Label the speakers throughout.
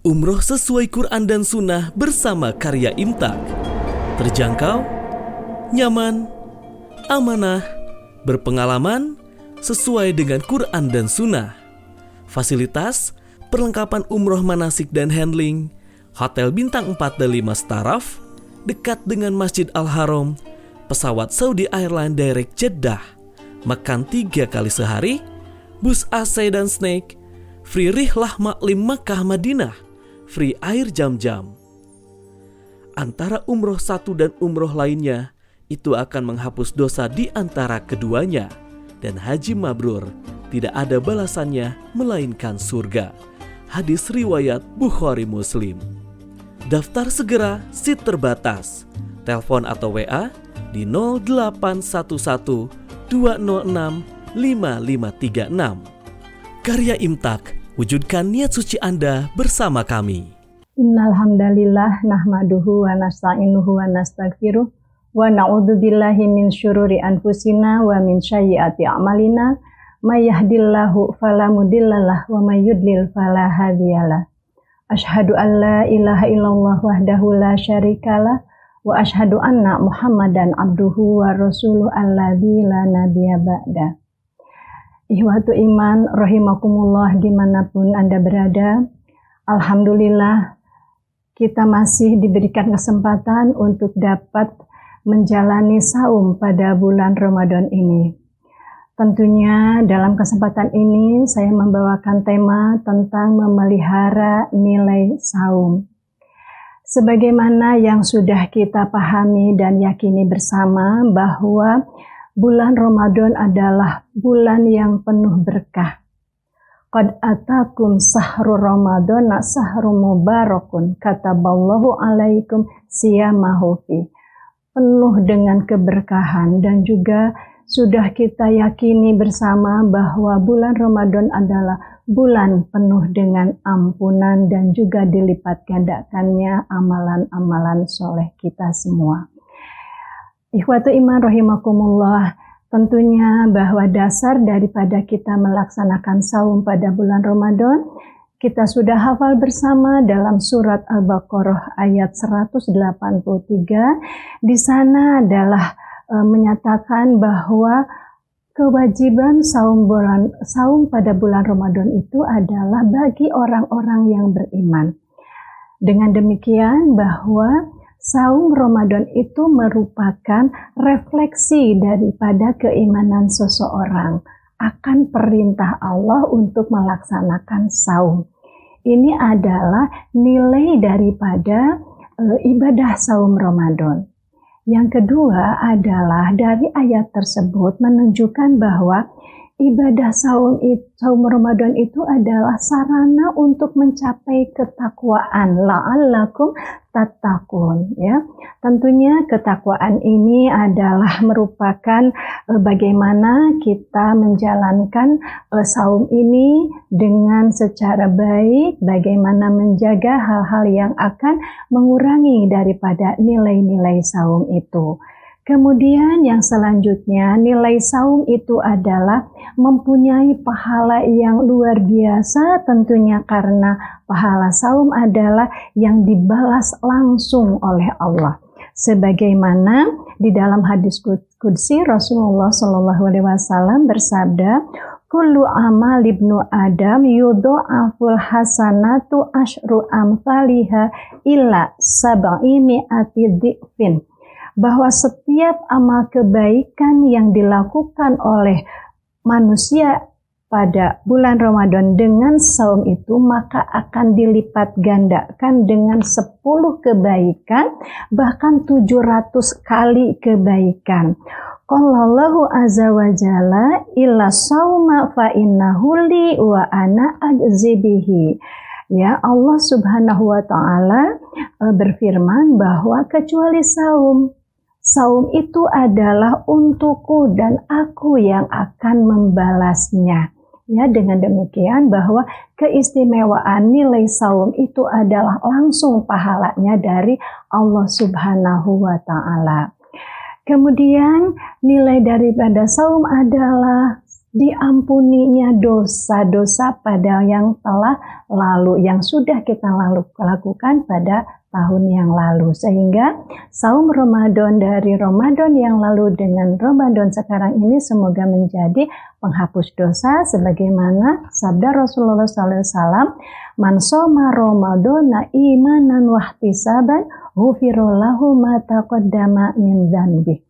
Speaker 1: Umroh sesuai Quran dan Sunnah bersama karya Imtak. Terjangkau, nyaman, amanah, berpengalaman, sesuai dengan Quran dan Sunnah. Fasilitas, perlengkapan umroh manasik dan handling, hotel bintang 4 dan 5 staraf, dekat dengan Masjid Al-Haram, pesawat Saudi Airlines Direct Jeddah, makan 3 kali sehari, bus AC dan snack, free rihlah maklim Makkah Madinah, free air jam-jam. Antara umroh satu dan umroh lainnya, itu akan menghapus dosa di antara keduanya. Dan haji mabrur tidak ada balasannya melainkan surga. Hadis riwayat Bukhari Muslim. Daftar segera, seat terbatas. Telepon atau WA di 0811 206 5536. Karya Imtak, wujudkan niat suci Anda bersama kami.
Speaker 2: Innal hamdalillah nahmaduhu wa nasta'inuhu wa nastaghfiruh wa na'udzubillahi min syururi anfusina wa min sayyiati a'malina may yahdihillahu fala mudhillalah wa may yudlil fala hadiyalah. Asyhadu an la ilaha illallah wahdahu la syarikalah wa asyhadu anna Muhammadan abduhu wa rasuluhu alladzi la nabiyya ba'da. Ihwatu iman rahimakumullah dimanapun Anda berada, alhamdulillah kita masih diberikan kesempatan untuk dapat menjalani saum pada bulan Ramadan ini. Tentunya dalam kesempatan ini saya membawakan tema tentang memelihara nilai saum. Sebagaimana yang sudah kita pahami dan yakini bersama bahwa bulan Ramadan adalah bulan yang penuh berkah. Qad atakum sahru Ramadan sahru mubarakun kataballahu alaikum siyamahu fi. Penuh dengan keberkahan dan juga sudah kita yakini bersama bahwa bulan Ramadan adalah bulan penuh dengan ampunan dan juga dilipat gandakannya amalan-amalan soleh kita semua. Ikhwatu iman rahimakumullah, tentunya bahwa dasar daripada kita melaksanakan saum pada bulan Ramadan, kita sudah hafal bersama dalam surat Al-Baqarah ayat 183. Di sana adalah menyatakan bahwa kewajiban saum pada bulan Ramadan itu adalah bagi orang-orang yang beriman. Dengan demikian bahwa saum Ramadan itu merupakan refleksi daripada keimanan seseorang akan perintah Allah untuk melaksanakan saum. Ini adalah nilai daripada ibadah saum Ramadan. Yang kedua adalah dari ayat tersebut menunjukkan bahwa ibadah saum Ramadan itu adalah sarana untuk mencapai ketakwaan, la'allakum tattaqun, ya. Tentunya ketakwaan ini adalah merupakan bagaimana kita menjalankan saum ini dengan secara baik, bagaimana menjaga hal-hal yang akan mengurangi daripada nilai-nilai saum itu. Kemudian yang selanjutnya, nilai saum itu adalah mempunyai pahala yang luar biasa, tentunya karena pahala saum adalah yang dibalas langsung oleh Allah. Sebagaimana di dalam hadis qudsi Rasulullah SAW bersabda, kullu amal ibnu Adam yudha'aful hasanatu asyru amthaliha illa sab'i mi'ati dhi'fin. Bahwa setiap amal kebaikan yang dilakukan oleh manusia pada bulan Ramadan dengan saum itu maka akan dilipat gandakan dengan 10 kebaikan, bahkan 700 kali kebaikan. Qallallahu azza wa jalla illa sauma fa innahu li wa ana ajzibihi. Ya, Allah Subhanahu wa taala berfirman bahwa kecuali saum itu adalah untukku dan aku yang akan membalasnya. Ya, dengan demikian bahwa keistimewaan nilai saum itu adalah langsung pahalanya dari Allah Subhanahu wa taala. Kemudian nilai daripada saum adalah diampuninya dosa-dosa pada yang telah lalu, yang sudah kita lakukan pada tahun yang lalu. Sehingga saum Ramadan dari Ramadan yang lalu dengan Ramadan sekarang ini semoga menjadi penghapus dosa, sebagaimana sabda Rasulullah SAW, man shoma Ramadana imanan wahtisaban ghufira lahu ma taqaddama min dzanbi.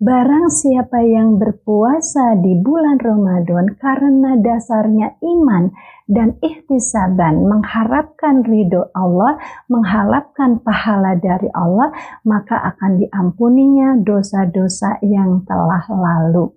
Speaker 2: Barang siapa yang berpuasa di bulan Ramadan karena dasarnya iman dan ihtisaban, mengharapkan ridho Allah, mengharapkan pahala dari Allah, maka akan diampuninya dosa-dosa yang telah lalu.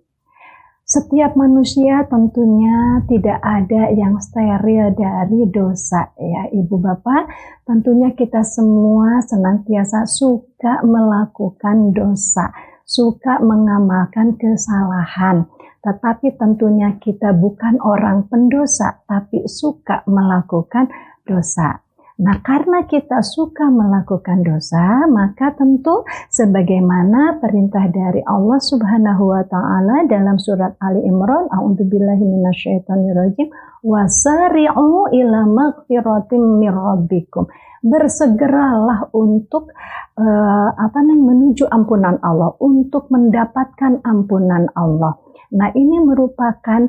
Speaker 2: Setiap manusia tentunya tidak ada yang steril dari dosa, ya Ibu Bapak. Tentunya kita semua senantiasa suka melakukan dosa, suka mengamalkan kesalahan, tetapi tentunya kita bukan orang pendosa, tapi suka melakukan dosa. Nah, karena kita suka melakukan dosa, maka tentu sebagaimana perintah dari Allah Subhanahu wa taala dalam surat Ali Imran, a'udzubillahi minasyaitonirrajim, wasari'u ila maghfiratin mir rabbikum. Bersegeralah untuk menuju ampunan Allah, untuk mendapatkan ampunan Allah. Nah, ini merupakan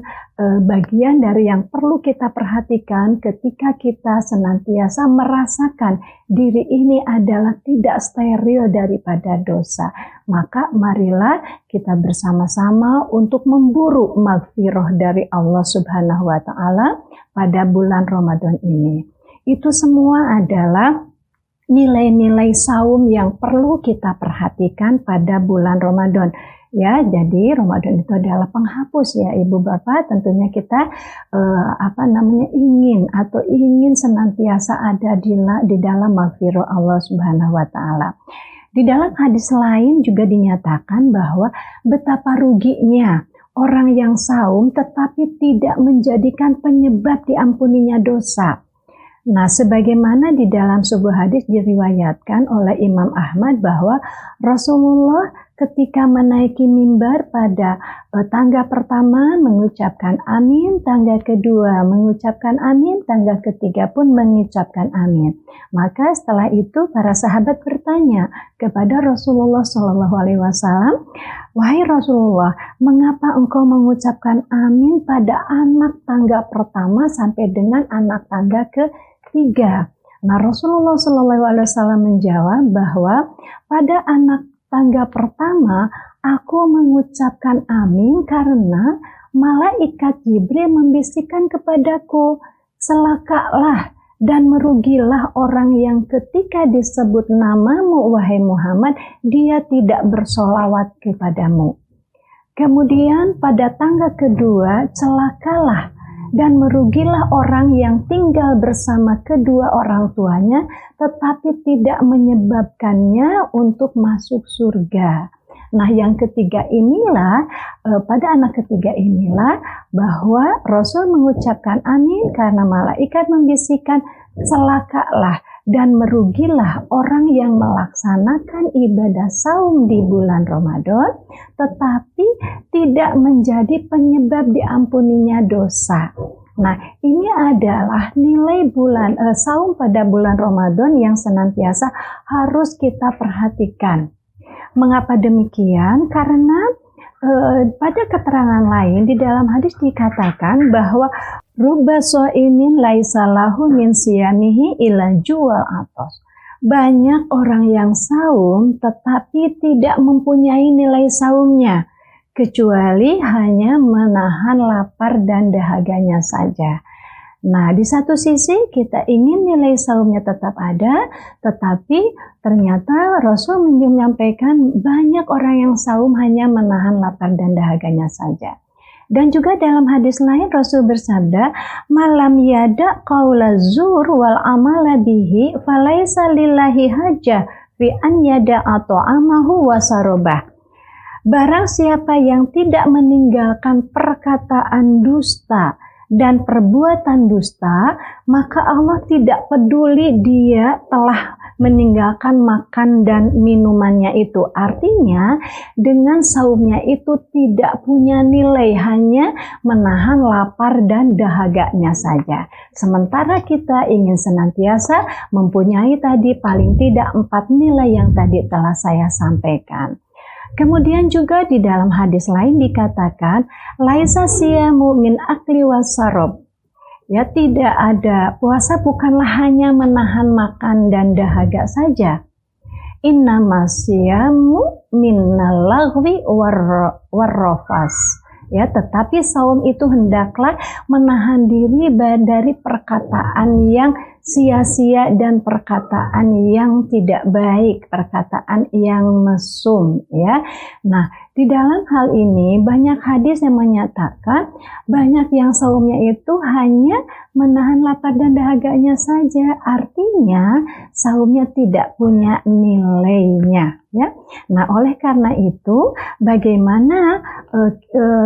Speaker 2: bagian dari yang perlu kita perhatikan ketika kita senantiasa merasakan diri ini adalah tidak steril daripada dosa. Maka marilah kita bersama-sama untuk memburu maghfirah dari Allah Subhanahu wa taala pada bulan Ramadan ini. Itu semua adalah nilai-nilai saum yang perlu kita perhatikan pada bulan Ramadan. Ya, jadi Ramadan itu adalah penghapus ya Ibu Bapak. Tentunya kita ingin senantiasa ada di dalam maghfirah Allah Subhanahu wa taala. Di dalam hadis lain juga dinyatakan bahwa betapa ruginya orang yang saum tetapi tidak menjadikan penyebab diampuninya dosa. Nah, sebagaimana di dalam sebuah hadis diriwayatkan oleh Imam Ahmad bahwa Rasulullah ketika menaiki mimbar pada tangga pertama mengucapkan amin, tangga kedua mengucapkan amin, tangga ketiga pun mengucapkan amin. Maka setelah itu para sahabat bertanya kepada Rasulullah SAW, wahai Rasulullah, mengapa engkau mengucapkan amin pada anak tangga pertama sampai dengan anak tangga ketiga? Nah, Rasulullah SAW menjawab bahwa pada anak tangga pertama aku mengucapkan amin karena malaikat Jibril membisikkan kepadaku, celakalah dan merugilah orang yang ketika disebut namamu wahai Muhammad dia tidak bersolawat kepadamu. Kemudian pada tangga kedua, celakalah dan merugilah orang yang tinggal bersama kedua orang tuanya tetapi tidak menyebabkannya untuk masuk surga. Nah, yang ketiga inilah, pada anak ketiga inilah bahwa Rasul mengucapkan amin karena malaikat membisikkan, celakalah dan merugilah orang yang melaksanakan ibadah saum di bulan Ramadan tetapi tidak menjadi penyebab diampuninya dosa. Nah, ini adalah nilai saum pada bulan Ramadan yang senantiasa harus kita perhatikan. Mengapa demikian? Karena pada keterangan lain di dalam hadis dikatakan bahwa rubba sha'imin laisa lahu min siyamihi illa ju'al atas. Banyak orang yang saum tetapi tidak mempunyai nilai saumnya kecuali hanya menahan lapar dan dahaganya saja. Nah, di satu sisi kita ingin nilai saumnya tetap ada, tetapi ternyata Rasul menyampaikan banyak orang yang saum hanya menahan lapar dan dahaganya saja. Dan juga dalam hadis lain Rasul bersabda, malam yada qaula zur wal amala bihi falaisa lillahi hajjah fi an yada ta'amahu wa sarabah. Barang siapa yang tidak meninggalkan perkataan dusta dan perbuatan dusta, maka Allah tidak peduli dia telah meninggalkan makan dan minumannya itu. Artinya dengan saumnya itu tidak punya nilai, hanya menahan lapar dan dahaganya saja. Sementara kita ingin senantiasa mempunyai tadi paling tidak 4 nilai yang tadi telah saya sampaikan. Kemudian juga di dalam hadis lain dikatakan, laisa siyamu min akli wasarob. Ya, tidak ada, puasa bukanlah hanya menahan makan dan dahaga saja. Innama siyamu minnal lagwi warrafas. Ya, tetapi saum itu hendaklah menahan diri dari perkataan yang sia-sia dan perkataan yang tidak baik, perkataan yang mesum, ya. Nah, di dalam hal ini banyak hadis yang menyatakan banyak yang saumnya itu hanya menahan lapar dan dahaganya saja. Artinya saumnya tidak punya nilainya, ya. Nah, oleh karena itu bagaimana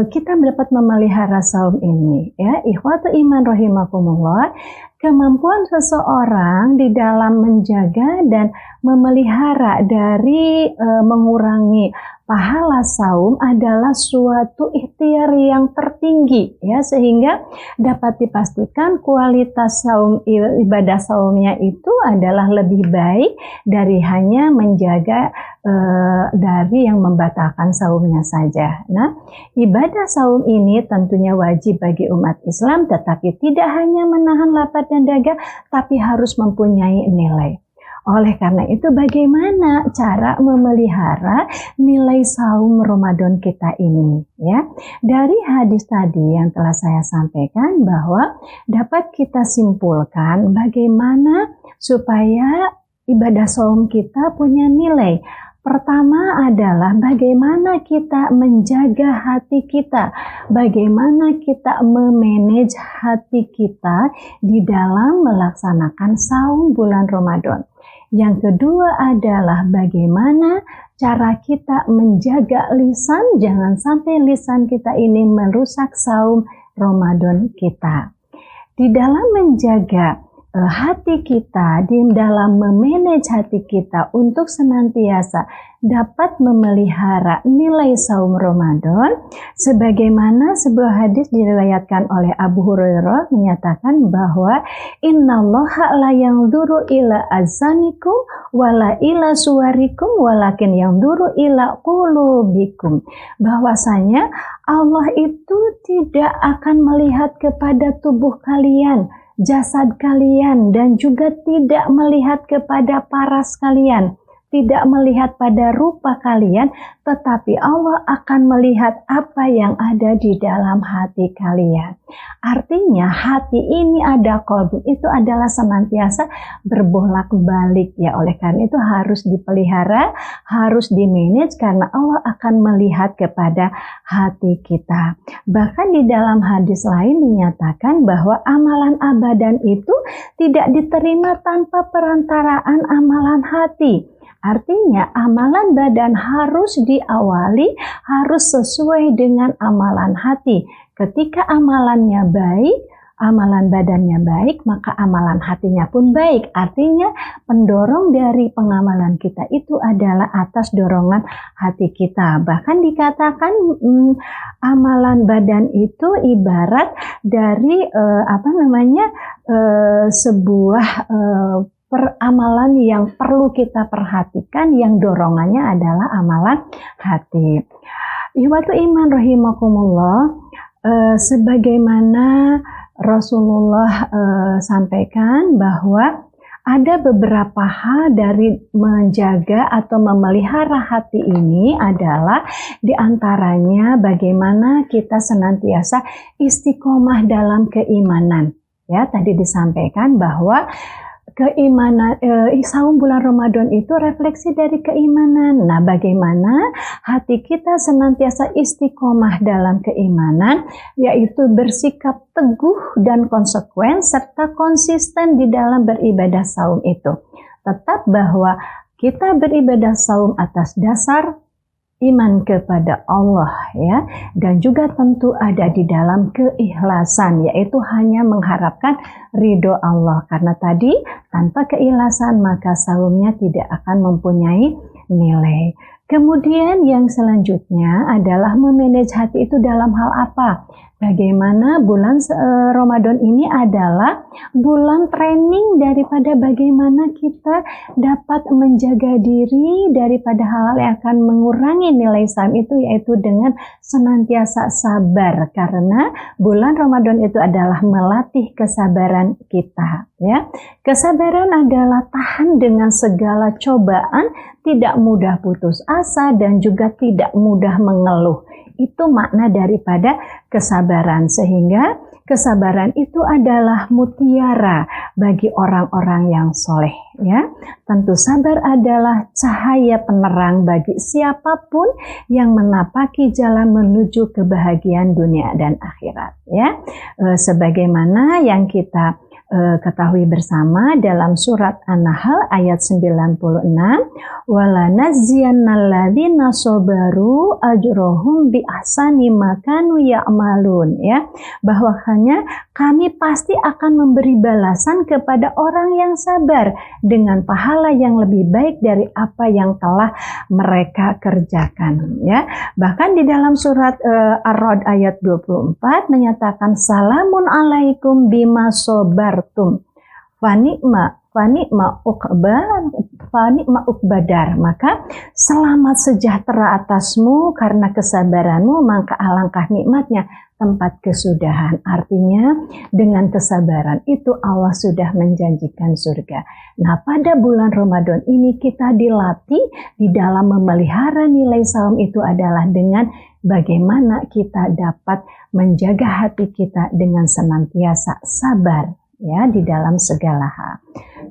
Speaker 2: kita dapat memelihara saum ini, ya. Ikhwatu iman rahimakumullah. Kemampuan seseorang di dalam menjaga dan memelihara dari mengurangi pahala saum adalah suatu ikhtiar yang tertinggi, ya, sehingga dapat dipastikan kualitas saum, ibadah saumnya itu adalah lebih baik dari hanya menjaga dari yang membatalkan saumnya saja. Nah, ibadah saum ini tentunya wajib bagi umat Islam, tetapi tidak hanya menahan lapar dan dahaga, tapi harus mempunyai nilai. Oleh karena itu, bagaimana cara memelihara nilai saum Ramadan kita ini, ya? Dari hadis tadi yang telah saya sampaikan bahwa dapat kita simpulkan bagaimana supaya ibadah saum kita punya nilai. Pertama adalah bagaimana kita menjaga hati kita, bagaimana kita memanage hati kita di dalam melaksanakan saum bulan Ramadan. Yang kedua adalah bagaimana cara kita menjaga lisan, jangan sampai lisan kita ini merusak saum Ramadan kita. Di dalam menjaga hati kita, di dalam memanage hati kita untuk senantiasa dapat memelihara nilai saum Ramadan, sebagaimana sebuah hadis diriwayatkan oleh Abu Hurairah menyatakan bahwa innallaha la yanzuru ila azanikum wala ila suwarikum walakin yanzuru ila qulubikum, bahwasanya Allah itu tidak akan melihat kepada tubuh kalian, jasad kalian, dan juga tidak melihat kepada paras kalian, tidak melihat pada rupa kalian, tetapi Allah akan melihat apa yang ada di dalam hati kalian. Artinya hati ini ada qalbu, itu adalah senantiasa berbolak-balik, ya. Oleh karena itu harus dipelihara, harus dimanage, karena Allah akan melihat kepada hati kita. Bahkan di dalam hadis lain dinyatakan bahwa amalan abadan itu tidak diterima tanpa perantaraan amalan hati. Artinya amalan badan harus diawali, harus sesuai dengan amalan hati. Ketika amalannya baik, amalan badannya baik, maka amalan hatinya pun baik. Artinya pendorong dari pengamalan kita itu adalah atas dorongan hati kita. Bahkan dikatakan amalan badan itu ibarat dari sebuah peramalan yang perlu kita perhatikan, yang dorongannya adalah amalan hati. Ikhwatu iman rahimakumullah, sebagaimana Rasulullah sampaikan bahwa ada beberapa hal dari menjaga atau memelihara hati ini adalah diantaranya bagaimana kita senantiasa istiqomah dalam keimanan. Ya, tadi disampaikan bahwa keimanan, saum bulan Ramadan itu refleksi dari keimanan. Nah, bagaimana hati kita senantiasa istiqomah dalam keimanan, yaitu bersikap teguh dan konsekuen serta konsisten di dalam beribadah saum itu. Tetap bahwa kita beribadah saum atas dasar iman kepada Allah ya, dan juga tentu ada di dalam keikhlasan, yaitu hanya mengharapkan ridho Allah, karena tadi tanpa keikhlasan maka saumnya tidak akan mempunyai nilai. Kemudian yang selanjutnya adalah memanage hati itu dalam hal apa? Bagaimana bulan Ramadan ini adalah bulan training daripada bagaimana kita dapat menjaga diri daripada hal-hal yang akan mengurangi nilai saum itu, yaitu dengan senantiasa sabar, karena bulan Ramadan itu adalah melatih kesabaran kita ya. Kesabaran adalah tahan dengan segala cobaan, tidak mudah putus asa dan juga tidak mudah mengeluh. Itu makna daripada kesabaran, sehingga kesabaran itu adalah mutiara bagi orang-orang yang soleh ya. Tentu sabar adalah cahaya penerang bagi siapapun yang menapaki jalan menuju kebahagiaan dunia dan akhirat ya. Sebagaimana yang kita ketahui bersama dalam surat An-Nahl ayat 96, walanaziyannalladzina sabaru ajrohum bi ahsani ma kanu ya'malun ya, bahwasanya kami pasti akan memberi balasan kepada orang yang sabar dengan pahala yang lebih baik dari apa yang telah mereka kerjakan ya. Bahkan di dalam surat Ar-Ra'd ayat 24 menyatakan salamun alaikum bima sabartum fanikma uqbadar, maka selamat sejahtera atasmu karena kesabaranmu, maka alangkah nikmatnya tempat kesudahan. Artinya dengan kesabaran itu Allah sudah menjanjikan surga. Nah, pada bulan Ramadan ini kita dilatih di dalam memelihara nilai saum itu adalah dengan bagaimana kita dapat menjaga hati kita dengan senantiasa sabar ya di dalam segala hal.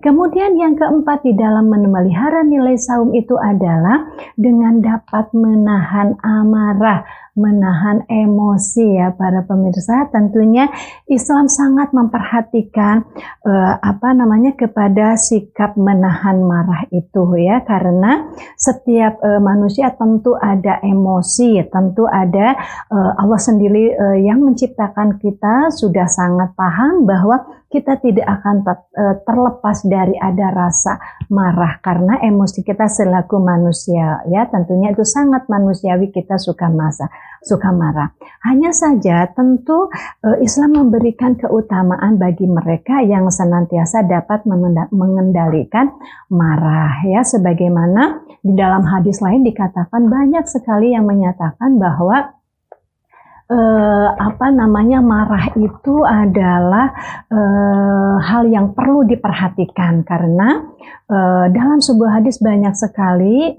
Speaker 2: Kemudian yang keempat di dalam memelihara nilai saum itu adalah dengan dapat menahan amarah, menahan emosi ya para pemirsa. Tentunya Islam sangat memperhatikan kepada sikap menahan marah itu ya, karena setiap manusia tentu ada emosi, tentu ada Allah sendiri yang menciptakan kita sudah sangat paham bahwa kita tidak akan terlepas dari ada rasa marah, karena emosi kita selaku manusia ya, tentunya itu sangat manusiawi, kita suka marah. Hanya saja tentu Islam memberikan keutamaan bagi mereka yang senantiasa dapat mengendalikan marah ya, sebagaimana di dalam hadis lain dikatakan banyak sekali yang menyatakan bahwa marah itu adalah hal yang perlu diperhatikan, karena dalam sebuah hadis banyak sekali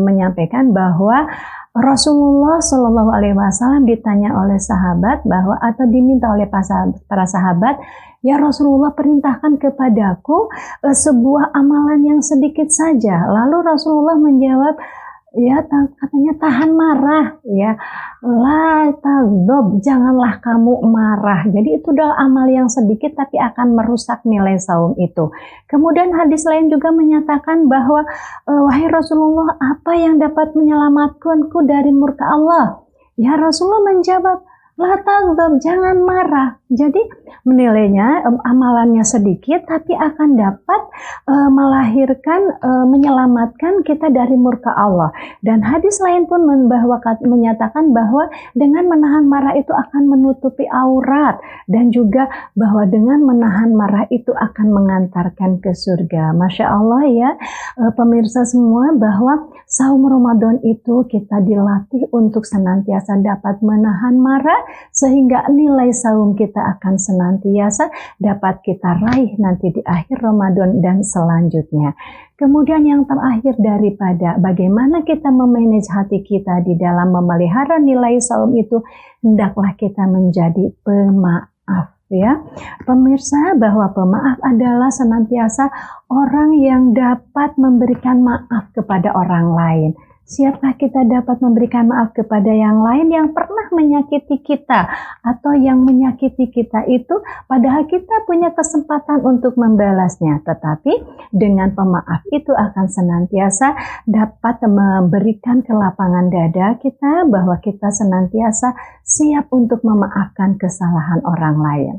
Speaker 2: menyampaikan bahwa Rasulullah Shallallahu Alaihi Wasallam ditanya oleh sahabat bahwa, atau diminta oleh para sahabat, ya Rasulullah perintahkan kepadaku sebuah amalan yang sedikit saja. Lalu Rasulullah menjawab, ya katanya tahan marah ya, la taghdab, janganlah kamu marah. Jadi itu adalah amal yang sedikit tapi akan merusak nilai saum itu. Kemudian hadis lain juga menyatakan bahwa wahai Rasulullah, apa yang dapat menyelamatkanku dari murka Allah? Ya Rasulullah menjawab, la taghdab, jangan marah. Jadi menilainya amalannya sedikit tapi akan dapat menyelamatkan kita dari murka Allah. Dan hadis lain pun menyatakan bahwa dengan menahan marah itu akan menutupi aurat, dan juga bahwa dengan menahan marah itu akan mengantarkan ke surga. Masya Allah ya pemirsa semua, bahwa saum Ramadan itu kita dilatih untuk senantiasa dapat menahan marah, sehingga nilai saum kita akan senantiasa dapat kita raih nanti di akhir Ramadan dan selanjutnya. Kemudian yang terakhir daripada bagaimana kita memanage hati kita di dalam memelihara nilai saum itu, hendaklah kita menjadi pemaaf ya. Pemirsa, bahwa pemaaf adalah senantiasa orang yang dapat memberikan maaf kepada orang lain. Siapkah kita dapat memberikan maaf kepada yang lain yang pernah menyakiti kita atau yang menyakiti kita itu, padahal kita punya kesempatan untuk membalasnya, tetapi dengan pemaaf itu akan senantiasa dapat memberikan kelapangan dada kita bahwa kita senantiasa siap untuk memaafkan kesalahan orang lain.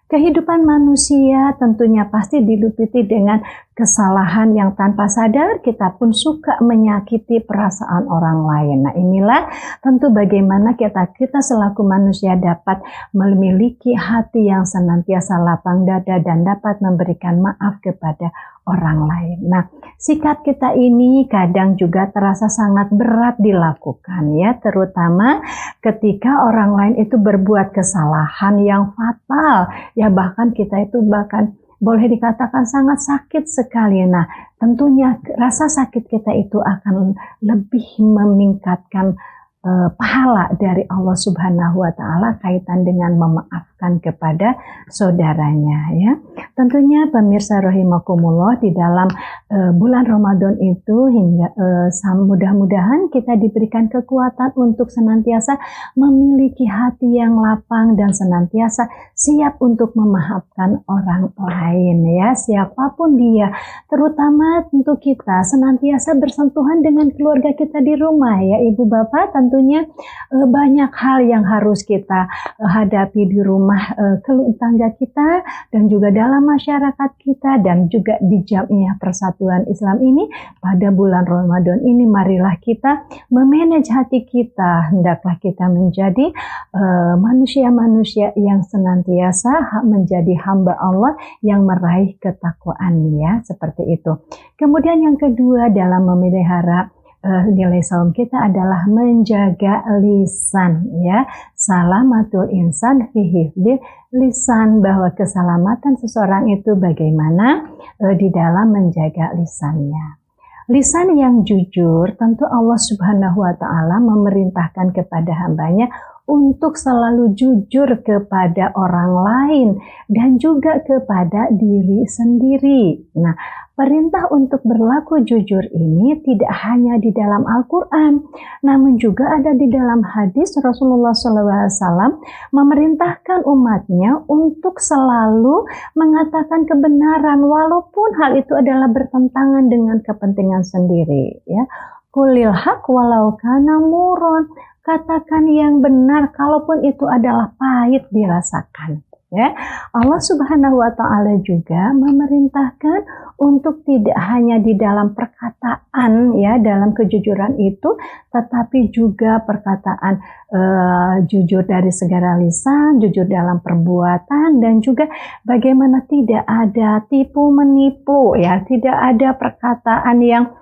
Speaker 2: Kehidupan manusia tentunya pasti diliputi dengan kesalahan yang tanpa sadar kita pun suka menyakiti perasaan orang lain. Nah, inilah tentu bagaimana kita selaku manusia dapat memiliki hati yang senantiasa lapang dada dan dapat memberikan maaf kepada orang lain. Nah, sikap kita ini kadang juga terasa sangat berat dilakukan ya, terutama ketika orang lain itu berbuat kesalahan yang fatal. Ya, bahkan kita itu bahkan boleh dikatakan sangat sakit sekali. Nah, tentunya rasa sakit kita itu akan lebih meningkatkan pahala dari Allah Subhanahu wa Ta'ala kaitan dengan memaafkan kepada saudaranya ya. Tentunya pemirsa rahimakumullah, di dalam bulan Ramadan itu hingga mudah-mudahan kita diberikan kekuatan untuk senantiasa memiliki hati yang lapang dan senantiasa siap untuk memaafkan orang lain ya, siapapun dia, terutama tentu kita senantiasa bersentuhan dengan keluarga kita di rumah ya Ibu Bapak. Tentunya banyak hal yang harus kita hadapi di rumah tangga kita dan juga dalam masyarakat kita dan juga di Jamiah Persatuan Islam ini pada bulan Ramadan ini. Marilah kita memanage hati kita, hendaklah kita menjadi manusia-manusia yang senantiasa menjadi hamba Allah yang meraih ketakwaan ya, seperti itu. Kemudian yang kedua dalam memelihara nilai saum kita adalah menjaga lisan ya. Salamatul insan fi hifdzi lisan, bahwa keselamatan seseorang itu bagaimana di dalam menjaga lisannya. Lisan yang jujur tentu Allah Subhanahu wa Ta'ala memerintahkan kepada hambanya untuk selalu jujur kepada orang lain dan juga kepada diri sendiri. Nah, perintah untuk berlaku jujur ini tidak hanya di dalam Al-Quran, namun juga ada di dalam hadis Rasulullah SAW memerintahkan umatnya untuk selalu mengatakan kebenaran walaupun hal itu adalah bertentangan dengan kepentingan sendiri. Ya, qulil haq walau kana murran, katakan yang benar kalaupun itu adalah pahit dirasakan. Ya, Allah Subhanahu wa Ta'ala juga memerintahkan untuk tidak hanya di dalam perkataan ya, dalam kejujuran itu, tetapi juga perkataan jujur dari segala lisan, jujur dalam perbuatan, dan juga bagaimana tidak ada tipu menipu ya, tidak ada perkataan yang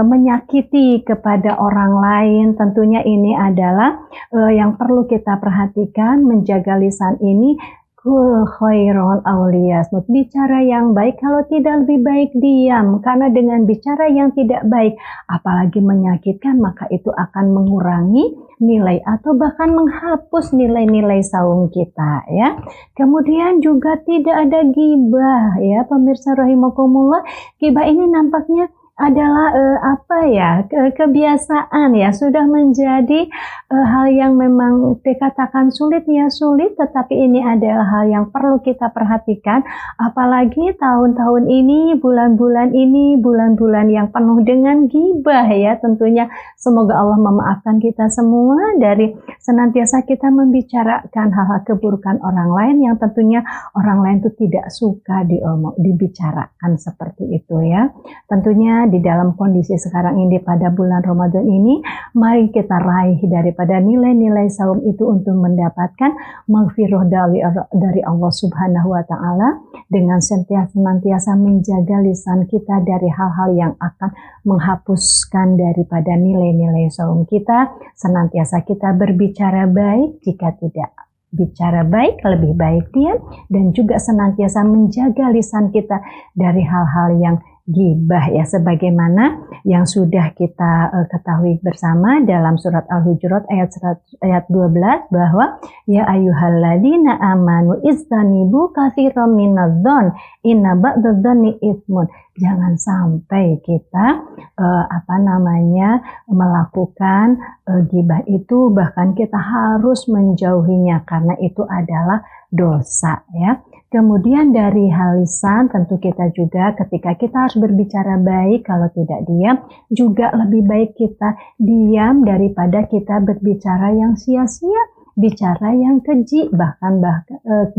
Speaker 2: menyakiti kepada orang lain. Tentunya ini adalah yang perlu kita perhatikan, menjaga lisan ini. Kul khairon awliyasmut, bicara yang baik, kalau tidak lebih baik diam, karena dengan bicara yang tidak baik apalagi menyakitkan maka itu akan mengurangi nilai atau bahkan menghapus nilai-nilai saum kita ya. Kemudian juga tidak ada ghibah ya pemirsa rahimakumullah. Ghibah ini nampaknya adalah kebiasaan ya, sudah menjadi hal yang memang dikatakan sulit ya sulit, tetapi ini adalah hal yang perlu kita perhatikan, apalagi tahun-tahun ini, bulan-bulan ini, bulan-bulan yang penuh dengan ghibah ya. Tentunya semoga Allah memaafkan kita semua dari senantiasa kita membicarakan hal-hal keburukan orang lain yang tentunya orang lain itu tidak suka dibicarakan seperti itu ya. Tentunya di dalam kondisi sekarang ini pada bulan Ramadan ini, mari kita raih daripada nilai-nilai saum itu untuk mendapatkan maghfirah dari Allah Subhanahu wa Ta'ala dengan senantiasa menjaga lisan kita dari hal-hal yang akan menghapuskan daripada nilai-nilai saum kita. Senantiasa kita berbicara baik, jika tidak bicara baik lebih baik diam, dan juga senantiasa menjaga lisan kita dari hal-hal yang ghibah ya, sebagaimana yang sudah kita ketahui bersama dalam surat Al-Hujurat ayat 12 bahwa ya ayyuhalladzina amanu istanibu katsiran minadh-dhon inna ba'dadh-dhonni itsmun. Jangan sampai kita melakukan ghibah itu, bahkan kita harus menjauhinya karena itu adalah dosa ya. Kemudian dari hal lisan, tentu kita juga ketika kita harus berbicara baik, kalau tidak diam, juga lebih baik kita diam daripada kita berbicara yang sia-sia, bicara yang keji, bahkan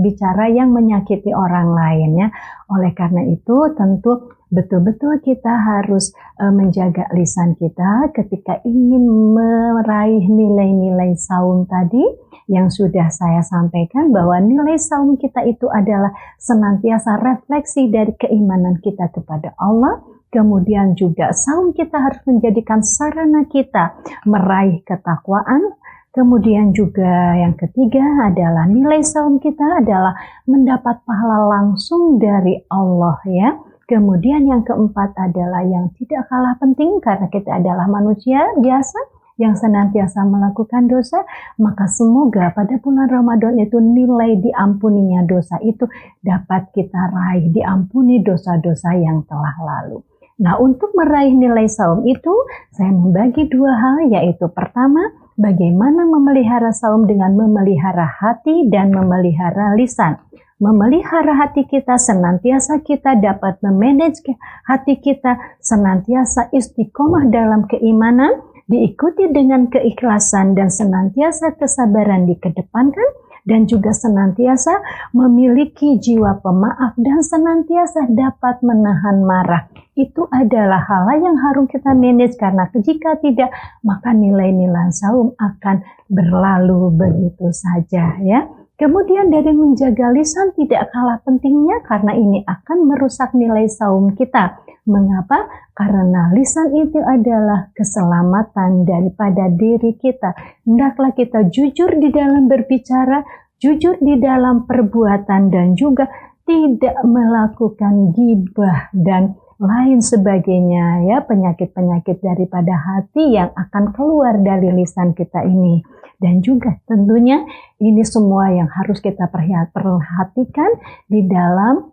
Speaker 2: bicara yang menyakiti orang lainnya. Oleh karena itu tentu betul-betul kita harus menjaga lisan kita ketika ingin meraih nilai-nilai saum tadi yang sudah saya sampaikan, bahwa nilai saum kita itu adalah senantiasa refleksi dari keimanan kita kepada Allah. Kemudian juga saum kita harus menjadikan sarana kita meraih ketakwaan. Kemudian juga yang ketiga adalah nilai saum kita adalah mendapat pahala langsung dari Allah ya. Kemudian yang keempat adalah yang tidak kalah penting, karena kita adalah manusia biasa yang senantiasa melakukan dosa, maka semoga pada bulan Ramadan itu nilai diampuninya dosa itu dapat kita raih, diampuni dosa-dosa yang telah lalu. Nah, untuk meraih nilai saum itu saya membagi dua hal, yaitu pertama, bagaimana memelihara saum dengan memelihara hati dan memelihara lisan. Memelihara hati kita, senantiasa kita dapat memanage hati kita, senantiasa istiqomah dalam keimanan, diikuti dengan keikhlasan dan senantiasa kesabaran dikedepankan, dan juga senantiasa memiliki jiwa pemaaf dan senantiasa dapat menahan marah. Itu adalah hal yang harus kita manage, karena jika tidak, maka nilai-nilai saum akan berlalu begitu saja ya. Kemudian dari menjaga lisan tidak kalah pentingnya, karena ini akan merusak nilai saum kita. Mengapa? Karena lisan itu adalah keselamatan daripada diri kita. Hendaklah kita jujur di dalam berbicara, jujur di dalam perbuatan, dan juga tidak melakukan ghibah dan lain sebagainya ya, penyakit-penyakit daripada hati yang akan keluar dari lisan kita ini. Dan juga tentunya ini semua yang harus kita perhatikan di dalam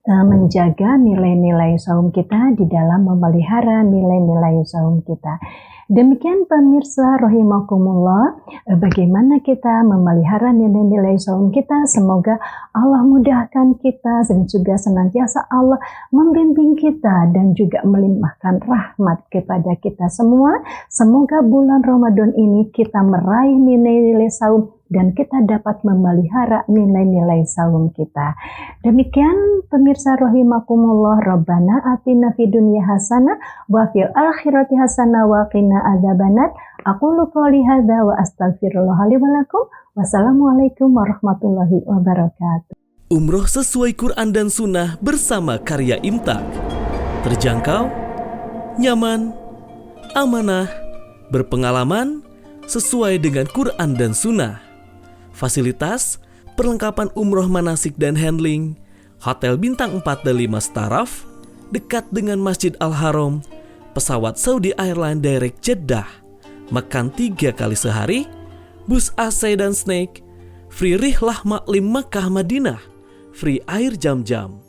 Speaker 2: menjaga nilai-nilai saum kita, di dalam memelihara nilai-nilai saum kita. Demikian pemirsa rahimakumullah, bagaimana kita memelihara nilai-nilai saum kita. Semoga Allah mudahkan kita dan juga senantiasa Allah membimbing kita dan juga melimpahkan rahmat kepada kita semua. Semoga bulan Ramadan ini kita meraih nilai-nilai saum dan kita dapat memelihara nilai-nilai saum kita. Demikian pemirsa rahimakumullah, Rabbana atina fid dunya hasanah wa fil akhirati hasanah wa qina adzabannar. Aqulu qouli hadza wa astaghfirullah li wa lakum. Wassalamualaikum warahmatullahi wabarakatuh.
Speaker 1: Umroh sesuai Quran dan Sunnah bersama Karya Imtak. Terjangkau, nyaman, amanah, berpengalaman, sesuai dengan Quran dan Sunnah. Fasilitas, perlengkapan umroh manasik dan handling, hotel bintang 4 dan 5 staraf, dekat dengan Masjid Al-Haram, pesawat Saudi Airlines Direct Jeddah, makan 3 kali sehari, bus AC dan snack, free rihlah maklim Makkah Madinah, free air jam-jam.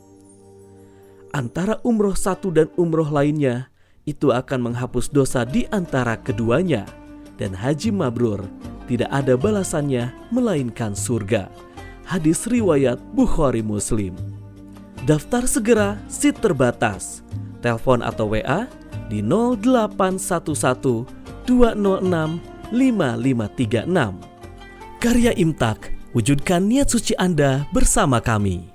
Speaker 1: Antara umroh satu dan umroh lainnya, itu akan menghapus dosa di antara keduanya, dan haji mabrur tidak ada balasannya melainkan surga. Hadis riwayat Bukhari Muslim. Daftar segera, seat terbatas. Telepon atau WA di 0811 206 5536. Karya Imtak, wujudkan niat suci Anda bersama kami.